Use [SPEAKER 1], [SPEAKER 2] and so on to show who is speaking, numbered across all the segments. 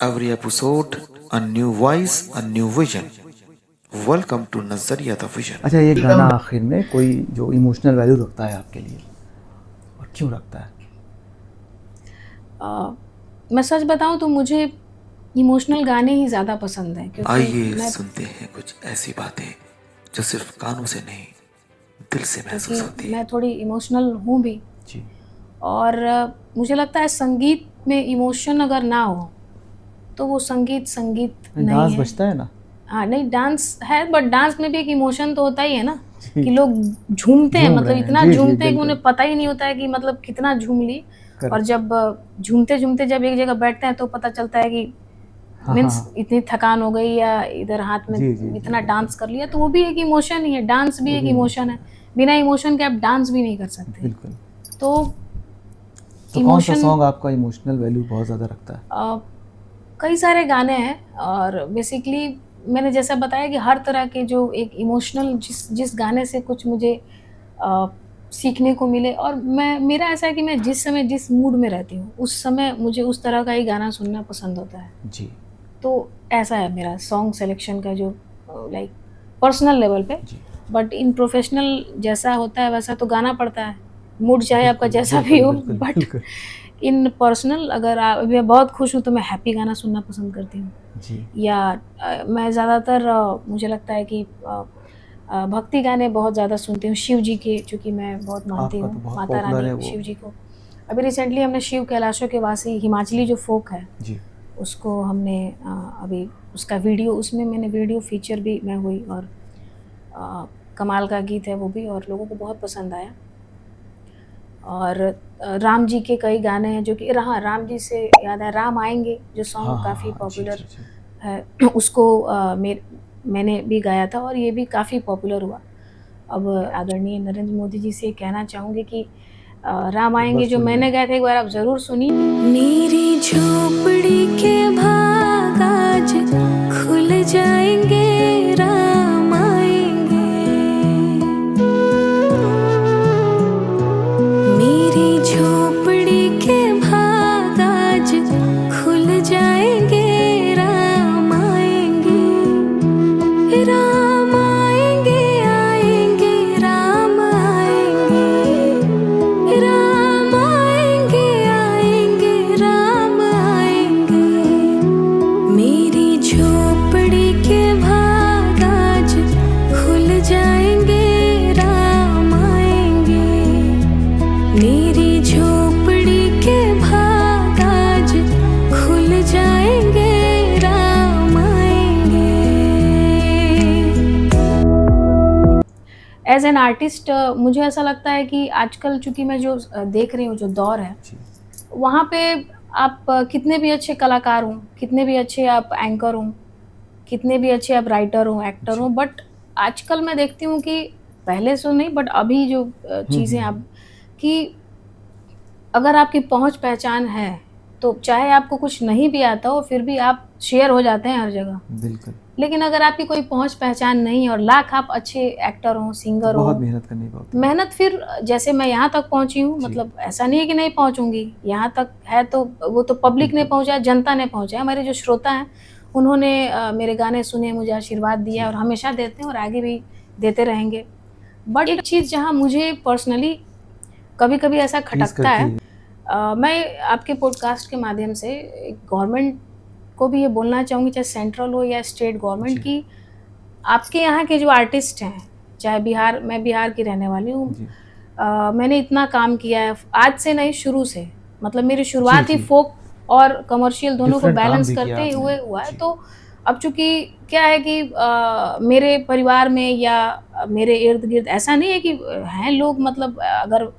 [SPEAKER 1] Every episode, a new voice, a new vision. Welcome to Nazariya the Vision.
[SPEAKER 2] अच्छा, ये गाना आखिर में कोई जो इमोशनल वैल्यू रखता है आपके लिए, और क्यों रखता है?
[SPEAKER 3] मैं सच बताऊं तो मुझे इमोशनल गाने ही ज़्यादा पसंद हैं क्योंकि
[SPEAKER 1] आइए सुनते हैं कुछ ऐसी बातें जो सिर्फ कानों से नहीं दिल से महसूस होती है।
[SPEAKER 3] मैं थोड़ी इमोशनल हूँ भी
[SPEAKER 2] जी।
[SPEAKER 3] और मुझे लगता है संगीत में इमोशन अगर ना हो तो वो संगीत नहीं
[SPEAKER 2] डांस
[SPEAKER 3] है।
[SPEAKER 2] बजता है ना।
[SPEAKER 3] हाँ, नहीं डांस है, बट डांस में भी एक इमोशन तो होता ही है ना कि लोग झूमते हैं, मतलब इतना झूमते हैं कि उन्हें पता ही नहीं होता है कि मतलब कितना झूम ली। और जब झूमते झूमते जब एक जगह बैठते हैं तो पता चलता है कि मीन्स इतनी थकान हो गई या इधर हाथ में इतना डांस कर लिया, तो वो भी एक इमोशन ही है। डांस भी एक इमोशन है, बिना इमोशन के आप डांस भी नहीं कर सकते।
[SPEAKER 2] बिल्कुल।
[SPEAKER 3] तो
[SPEAKER 2] कौन सा सॉन्ग आपका इमोशनल वैल्यू बहुत ज़्यादा रखता है?
[SPEAKER 3] कई सारे गाने हैं और बेसिकली मैंने जैसा बताया कि हर तरह के जो एक इमोशनल जिस गाने से कुछ मुझे सीखने को मिले, और मेरा ऐसा है कि मैं जिस समय जिस मूड में रहती हूँ उस समय मुझे उस तरह का ही गाना सुनना पसंद होता है
[SPEAKER 2] जी।
[SPEAKER 3] तो ऐसा है मेरा सॉन्ग सिलेक्शन का जो लाइक पर्सनल लेवल पे। बट इन प्रोफेशनल जैसा होता है वैसा तो गाना पड़ता है, मूड चाहे आपका जैसा भी हो। बट इन पर्सनल अगर मैं बहुत खुश हूँ तो मैं हैप्पी गाना सुनना पसंद करती हूँ। या मैं ज़्यादातर मुझे लगता है कि भक्ति गाने बहुत ज़्यादा सुनती हूँ, शिव जी के, चूँकि मैं बहुत मानती हूँ माता रानी शिव जी को। अभी रिसेंटली हमने शिव कैलाशों के वासी हिमाचली जो फोक है
[SPEAKER 2] जी,
[SPEAKER 3] उसको हमने अभी उसका वीडियो, उसमें मैंने वीडियो फीचर भी मैं हुई और कमाल का गीत है वो भी, और लोगों को बहुत पसंद आया। और राम जी के कई गाने हैं जो कि राम जी से याद है, राम आएंगे जो सॉन्ग काफ़ी पॉपुलर है, उसको मैंने भी गाया था और ये भी काफ़ी पॉपुलर हुआ। अब आदरणीय नरेंद्र मोदी जी से कहना चाहूँगी कि राम आएंगे जो मैंने गाया था एक बार आप ज़रूर सुनिए। मेरी झोपड़ी के भाग आज खुल जाएंगे, राम आएंगे। मेरी झोपड़ी के भाग आज खुल जाएंगे, राम आएंगे। राम आएंगे, आएंगे, राम आएंगे। राम आएंगे, आएंगे, राम आएंगे। मेरी झोपड़ी के भाग आज खुल जाएंगे, राम आएंगे। मेरी झोपड़ी के भाग आज खुल जाएंगे, राम आएंगे। एज एन आर्टिस्ट मुझे ऐसा लगता है कि आजकल चूँकि मैं जो देख रही हूँ जो दौर है वहाँ पे आप कितने भी अच्छे कलाकार हों, कितने भी अच्छे आप एंकर हों, कितने भी अच्छे आप राइटर हों, एक्टर हों, बट आजकल मैं देखती हूँ कि पहले से नहीं बट अभी जो चीज़ें आप कि अगर आपकी पहुँच पहचान है तो चाहे आपको कुछ नहीं भी आता हो फिर भी आप शेयर हो जाते हैं हर जगह।
[SPEAKER 2] बिल्कुल।
[SPEAKER 3] लेकिन अगर आपकी कोई पहुँच पहचान नहीं और लाख आप अच्छे एक्टर हों, सिंगर हों,
[SPEAKER 2] बहुत मेहनत करनी पड़ती है।
[SPEAKER 3] मेहनत फिर जैसे मैं यहाँ तक पहुँची हूँ, मतलब ऐसा नहीं है कि नहीं पहुँचूंगी, यहाँ तक है तो वो तो पब्लिक ने पहुँचा, जनता ने पहुँचा। हमारे जो श्रोता हैं उन्होंने मेरे गाने सुने, मुझे आशीर्वाद दिया और हमेशा देते हैं और आगे भी देते रहेंगे। बट एक चीज़ जहाँ मुझे पर्सनली कभी कभी ऐसा खटकता है, मैं आपके पॉडकास्ट के माध्यम से गवर्नमेंट को भी ये बोलना चाहूँगी, चाहे सेंट्रल हो या स्टेट गवर्नमेंट, की आपके यहाँ के जो आर्टिस्ट हैं, चाहे बिहार, मैं बिहार की रहने वाली हूँ, मैंने इतना काम किया है आज से नहीं, शुरू से, मतलब मेरी शुरुआत ही फोक और कमर्शियल दोनों को बैलेंस करते हुए हुआ है। तो अब चूँकि क्या है कि मेरे परिवार में या मेरे इर्द गिर्द ऐसा नहीं है कि हैं लोग, मतलब अगर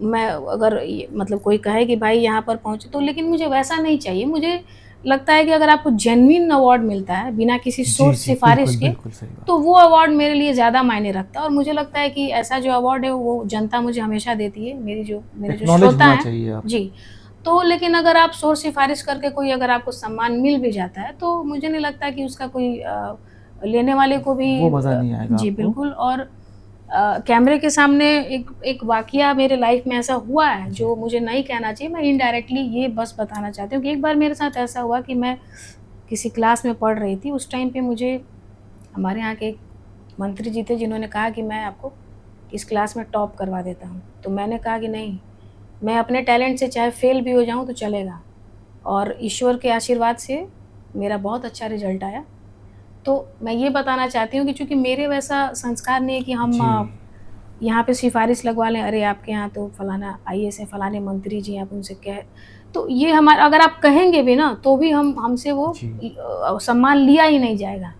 [SPEAKER 3] मतलब कोई कहे कि भाई यहाँ पर पहुँचे तो, लेकिन मुझे वैसा नहीं चाहिए। मुझे लगता है कि अगर आपको जेन्युइन अवार्ड मिलता है बिना किसी सोर्स सिफारिश के, तो वो अवार्ड मेरे लिए ज़्यादा मायने रखता है। और मुझे लगता है कि ऐसा जो अवार्ड है वो जनता मुझे हमेशा देती है, मेरे जो श्रोता हैं जी। तो लेकिन अगर आप सोर्स सिफारिश करके कोई अगर आपको सम्मान मिल भी जाता है तो मुझे नहीं लगता कि उसका कोई लेने वाले को भी
[SPEAKER 2] वो मज़ा नहीं आएगा
[SPEAKER 3] जी
[SPEAKER 2] आपको।
[SPEAKER 3] बिल्कुल। और कैमरे के सामने एक वाकया मेरे लाइफ में ऐसा हुआ है जो मुझे नहीं कहना चाहिए, मैं इनडायरेक्टली ये बस बताना चाहती हूँ कि एक बार मेरे साथ ऐसा हुआ कि मैं किसी क्लास में पढ़ रही थी। उस टाइम पे मुझे हमारे यहाँ के एक मंत्री जी थे जिन्होंने कहा कि मैं आपको इस क्लास में टॉप करवा देता हूँ। तो मैंने कहा कि नहीं, मैं अपने टैलेंट से चाहे फेल भी हो जाऊँ तो चलेगा, और ईश्वर के आशीर्वाद से मेरा बहुत अच्छा रिजल्ट आया। तो मैं ये बताना चाहती हूँ कि चूँकि मेरे वैसा संस्कार नहीं है कि हम यहाँ पे सिफारिश लगवा लें, अरे आपके यहाँ तो फलाना आईएएस है, फलाने मंत्री जी, आप उनसे कह, तो ये हमारा, अगर आप कहेंगे भी ना तो भी हमसे वो सम्मान लिया ही नहीं जाएगा।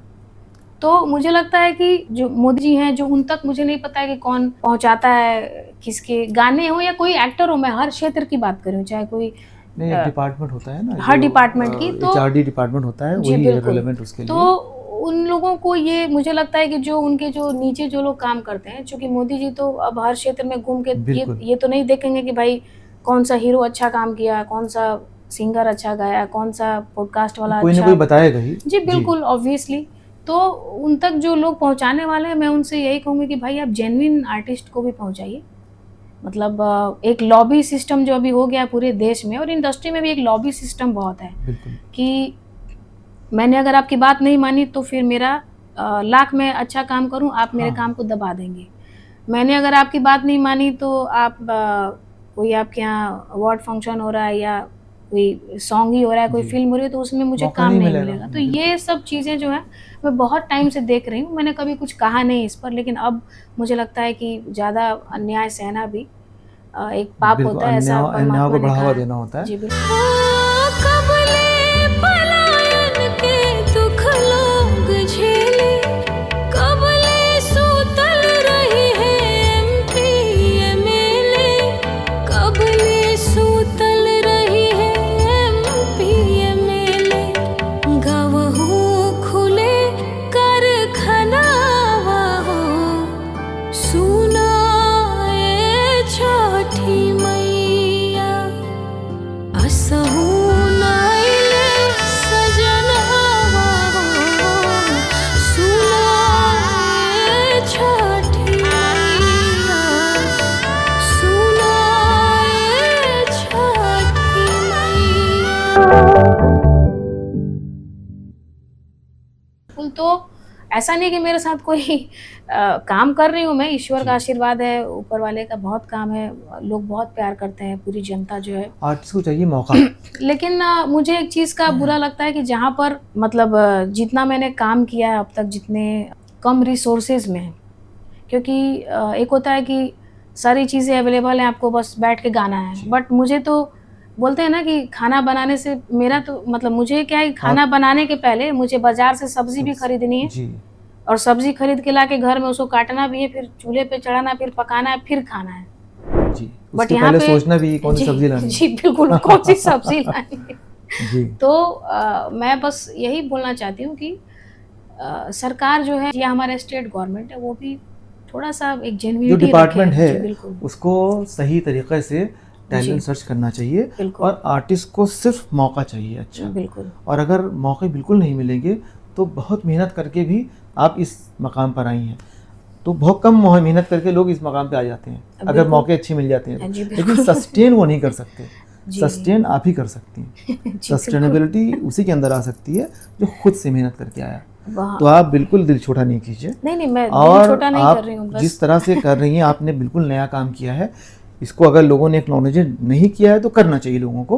[SPEAKER 3] तो मुझे लगता है कि जो मोदी जी हैं, जो उन तक मुझे नहीं पता है कि कौन पहुंचाता है, किसके गाने हो या कोई एक्टर हो, मैं हर क्षेत्र की बात करूँ, चाहे कोई
[SPEAKER 2] नहीं, डिपार्टमेंट होता है ना,
[SPEAKER 3] हर डिपार्टमेंट की, तो
[SPEAKER 2] एचआरडी डिपार्टमेंट होता है, वही है रेलेवेंट उसके लिए।
[SPEAKER 3] तो उन लोगों को ये मुझे लगता है कि जो उनके जो नीचे जो लोग काम करते हैं, क्योंकि मोदी जी तो अब हर क्षेत्र में घूम के ये तो नहीं देखेंगे कि भाई कौन सा हीरो अच्छा काम किया, कौन सा सिंगर अच्छा गाया, कौन सा पॉडकास्ट वाला
[SPEAKER 2] कोई
[SPEAKER 3] अच्छा,
[SPEAKER 2] ना कोई बताएगा ही
[SPEAKER 3] जी बिल्कुल, ऑब्वियसली। तो उन तक जो लोग पहुंचाने वाले हैं, मैं उनसे यही कहूँगी कि भाई आप जेन्युइन आर्टिस्ट को भी पहुंचाइए। मतलब एक लॉबी सिस्टम जो अभी हो गया पूरे देश में, और इंडस्ट्री में भी एक लॉबी सिस्टम बहुत है कि मैंने अगर आपकी बात नहीं मानी तो फिर मेरा लाख में अच्छा काम करूं, आप मेरे काम को दबा देंगे। मैंने अगर आपकी बात नहीं मानी तो आप कोई आपके यहाँ अवार्ड फंक्शन हो रहा है या कोई सॉन्ग ही हो रहा है, कोई फिल्म हो रही है, तो उसमें मुझे काम नहीं मिलेगा। तो ये सब चीज़ें जो है मैं बहुत टाइम से देख रही हूँ। मैंने कभी कुछ कहा नहीं इस पर, लेकिन अब मुझे लगता है कि ज़्यादा अन्याय सहना भी एक पाप होता है, ऐसा
[SPEAKER 2] अन्याय को बढ़ावा देना होता है।
[SPEAKER 3] जी बिल्कुल। तो ऐसा नहीं कि मेरे साथ कोई काम कर रही हूँ मैं, ईश्वर का आशीर्वाद है, ऊपर वाले का बहुत काम है, लोग बहुत प्यार करते हैं, पूरी जनता जो है,
[SPEAKER 2] आर्टिस्ट को चाहिए मौका। लेकिन
[SPEAKER 3] मुझे एक चीज़ का बुरा लगता है कि जहाँ पर मतलब जितना मैंने काम किया है अब तक, जितने कम रिसोर्सेज में है, क्योंकि एक होता है कि सारी चीज़ें अवेलेबल हैं, आपको बस बैठ के गाना है, बट मुझे तो बोलते हैं ना कि खाना बनाने से मेरा तो मतलब मुझे क्या है, खाना बनाने के पहले मुझे बाजार से सब्जी भी खरीदनी है, और सब्जी खरीद के लाके घर में उसको काटना भी है, फिर चूल्हे पे चढ़ाना, फिर पकाना है, फिर खाना है जी।
[SPEAKER 2] बट यहाँ पे सोचना भी कौन सी सब्जी लानी है।
[SPEAKER 3] जी बिल्कुल, कौन सी सब्जी लानी है जी। तो मैं बस यही बोलना चाहती हूँ कि सरकार जो है या हमारा स्टेट गवर्नमेंट है, वो भी थोड़ा सा एक जेन्युइनिटी
[SPEAKER 2] जो डिपार्टमेंट है उसको सही तरीके से टैलेंट सर्च करना चाहिए, और आर्टिस्ट को सिर्फ मौका चाहिए। अच्छा
[SPEAKER 3] बिल्कुल।
[SPEAKER 2] और अगर मौके बिल्कुल नहीं मिलेंगे तो बहुत मेहनत करके भी आप इस मकाम पर आई हैं, तो बहुत कम मेहनत करके लोग इस मकाम पे आ जाते हैं अगर मौके अच्छे मिल जाते हैं, लेकिन सस्टेन वो नहीं कर सकते। सस्टेन आप ही कर सकती हैं। सस्टेनेबिलिटी उसी के अंदर आ सकती है जो खुद से मेहनत करके आया। तो आप बिल्कुल दिल छोटा नहीं कीजिए।
[SPEAKER 3] नहीं, मैं दिल छोटा नहीं
[SPEAKER 2] कर
[SPEAKER 3] रही हूँ, बस
[SPEAKER 2] जिस तरह से कर रही हैं आपने बिल्कुल नया काम किया है। इसको अगर लोगों ने एक्नॉलेज नहीं किया है तो करना चाहिए लोगों को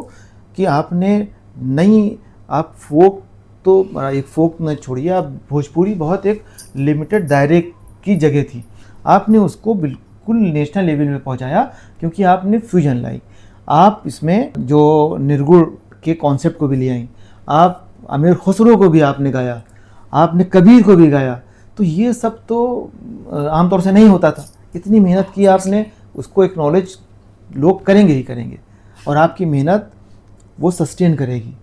[SPEAKER 2] कि आपने नहीं, आप फोक तो एक फोक न छोड़िए, आप भोजपुरी बहुत एक लिमिटेड दायरे की जगह थी, आपने उसको बिल्कुल नेशनल लेवल में पहुंचाया क्योंकि आपने फ्यूजन लाई। आप इसमें जो निर्गुण के कॉन्सेप्ट को भी ले आई, आप अमीर खुसरो को भी आपने गाया, आपने कबीर को भी गाया, तो ये सब तो आमतौर से नहीं होता था। इतनी मेहनत की आपने, उसको एक्नॉलेज लोग करेंगे ही करेंगे, और आपकी मेहनत वो सस्टेन करेगी।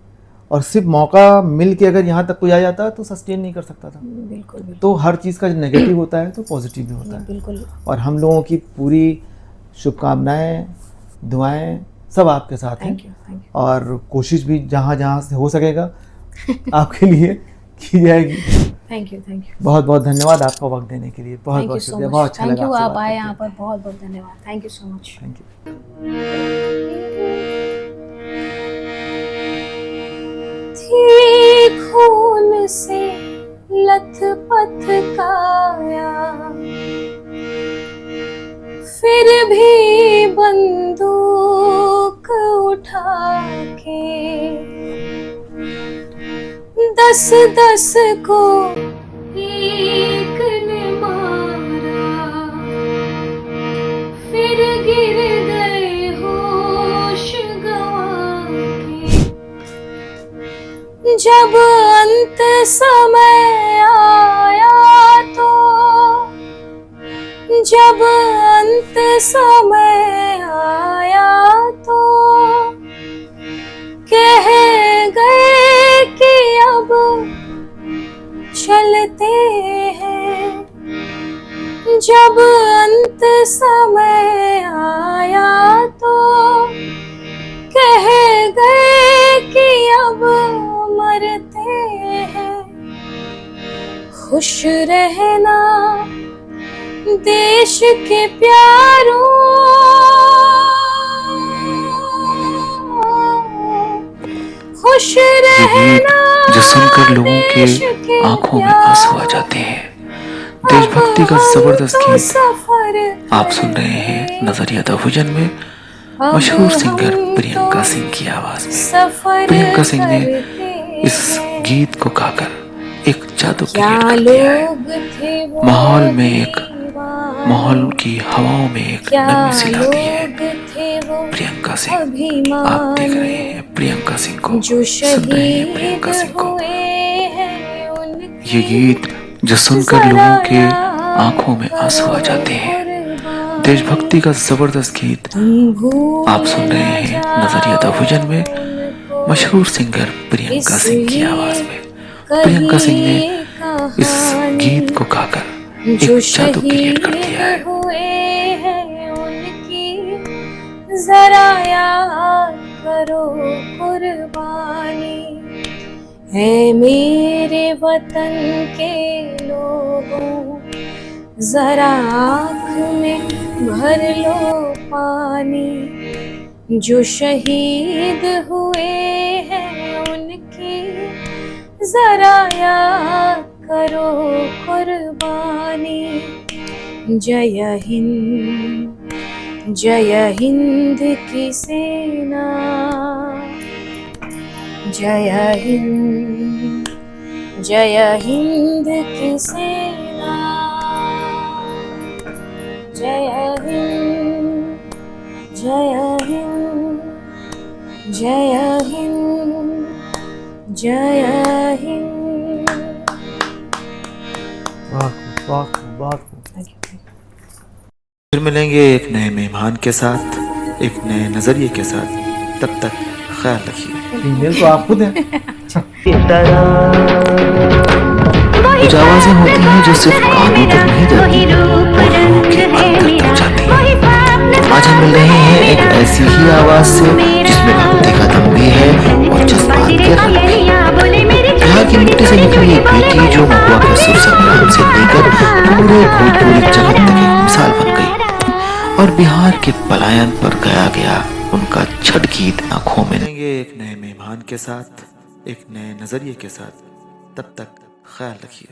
[SPEAKER 2] और सिर्फ मौका मिल के अगर यहाँ तक कोई आ जाता तो सस्टेन नहीं कर सकता था।
[SPEAKER 3] बिल्कुल।
[SPEAKER 2] तो हर चीज़ का नेगेटिव होता है तो पॉजिटिव भी होता है।
[SPEAKER 3] बिल्कुल।
[SPEAKER 2] और हम लोगों की पूरी शुभकामनाएं, दुआएं सब आपके साथ हैं।
[SPEAKER 3] Thank you.
[SPEAKER 2] और कोशिश भी जहाँ जहाँ से हो सकेगा आपके लिए की जाएगी।
[SPEAKER 3] थैंक यू
[SPEAKER 2] बहुत बहुत धन्यवाद आपका वक्त देने के लिए, बहुत
[SPEAKER 3] थैंक यू
[SPEAKER 2] बहुत
[SPEAKER 3] सो
[SPEAKER 2] शुक्रिया,
[SPEAKER 3] मच,
[SPEAKER 2] बहुत अच्छा
[SPEAKER 3] थैंक
[SPEAKER 2] लगा
[SPEAKER 3] यू
[SPEAKER 2] आपसे
[SPEAKER 3] आप
[SPEAKER 2] बात
[SPEAKER 3] आए
[SPEAKER 2] करके।
[SPEAKER 3] यहाँ पर, बहुत बहुत धन्यवाद, thank you so much.
[SPEAKER 2] Thank you.
[SPEAKER 3] थी खून से लथपथ काया, फिर भी बंदूक उठा के 10-10 को एक ने मारा, फिर गिर गए होश गंवा के। जब अंत समय आया तो, जब अंत समय आया तो कह गए कि अब चलते हैं। जब अंत समय आया तो कह गए कि अब मरते हैं। खुश रहना देश के प्यारों, खुश रहना
[SPEAKER 1] जो सुनकर लोगों
[SPEAKER 3] देश
[SPEAKER 1] के आंखों में आंसू आ जाते हैं। देशभक्ति का जबरदस्त गीत आप सुन रहे हैं नजरिया द विजन में, मशहूर सिंगर प्रियंका सिंह की आवाज में। प्रियंका सिंह ने इस गीत को गाकर एक जादू क्रिएट कर दिया है। माहौल की हवाओं में एक नमी सी ला दी है। प्रियंका सिंह, आप देख रहे हैं प्रियंका सिंह को, सुन रहे हैं प्रियंका सिंह को। ये गीत जो सुनकर लोगों के आंखों में आंसू आ जाते हैं। देशभक्ति का जबरदस्त गीत आप सुन रहे हैं नजरिया द विजन में, मशहूर सिंगर प्रियंका सिंह की आवाज में। प्रियंका सिंह ने इस गीत को गाकर एक जादू क्रिएट कर दिया है।
[SPEAKER 3] जरा याद करो कुर्बानी है मेरे वतन के लोगों, जरा आँख में भर लो पानी। जो शहीद हुए हैं उनकी जरा याद करो कुर्बानी। जय हिंद की सेना, जय हिंद की सेना, जय हिंद, जय हिंद, जय हिंद, जय हिंद।
[SPEAKER 2] वाह वाह।
[SPEAKER 1] फिर मिलेंगे एक नए मेहमान के साथ, एक नए नजरिए के साथ। तब तक ख्याल रखिए।
[SPEAKER 2] फीमेल तो आप खुद हैं।
[SPEAKER 1] कुछ आवाजें होती हैं जो सिर्फ कानों तक नहीं जाती और रूह के अंदर तक जाती हैं। आज हम मिल रहे हैं एक ऐसी ही आवाज से जिसमें भक्ति का दम भी है और जज्बात के रंग भी। बिहार की मिट्टी से निकली एक बेटी जो महुआ के सुर संग्राम से लेकर पूरे भोजपुरी जगत तक एक मिसाल बन गई और बिहार के पलायन पर गाया गया उनका छठ गीत आंखों में। एक नए मेहमान के साथ, एक नए नजरिए के साथ। तब तक ख्याल रखिए।